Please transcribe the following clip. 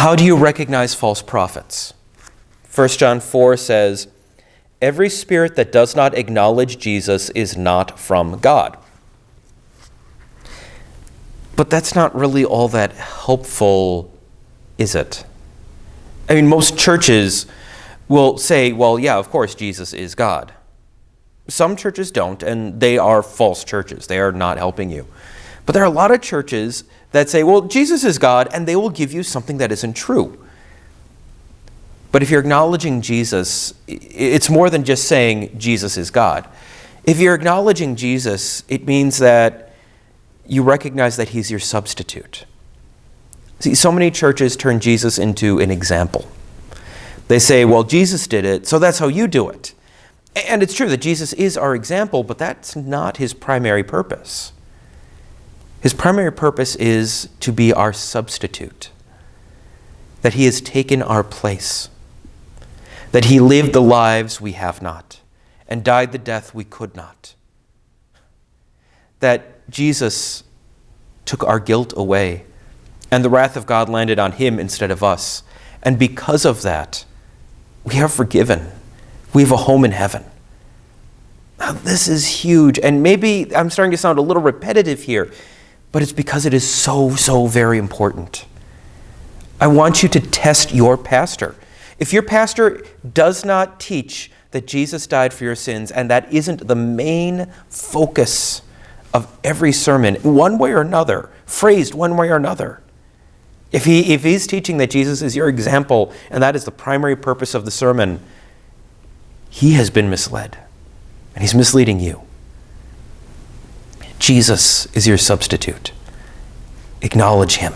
How do you recognize false prophets? 1 John 4 says, "Every spirit that does not acknowledge Jesus is not from God." But that's not really all that helpful, is it? I mean, most churches will say, well, yeah, of course, Jesus is God. Some churches don't, and they are false churches. They are not helping you. But there are a lot of churches that say, well, Jesus is God, and they will give you something that isn't true. But if you're acknowledging Jesus, it's more than just saying Jesus is God. If you're acknowledging Jesus, it means that you recognize that he's your substitute. See, so many churches turn Jesus into an example. They say, well, Jesus did it, so that's how you do it. And it's true that Jesus is our example, but that's not his primary purpose. His primary purpose is to be our substitute, that he has taken our place, that he lived the lives we have not, and died the death we could not, that Jesus took our guilt away, and the wrath of God landed on him instead of us. And because of that, we are forgiven. We have a home in heaven. Now, this is huge, and maybe I'm starting to sound a little repetitive here, but it's because it is so, so very important. I want you to test your pastor. If your pastor does not teach that Jesus died for your sins, and that isn't the main focus of every sermon, one way or another, phrased one way or another, if he's teaching that Jesus is your example, and that is the primary purpose of the sermon, he has been misled, and he's misleading you. Jesus is your substitute. Acknowledge him.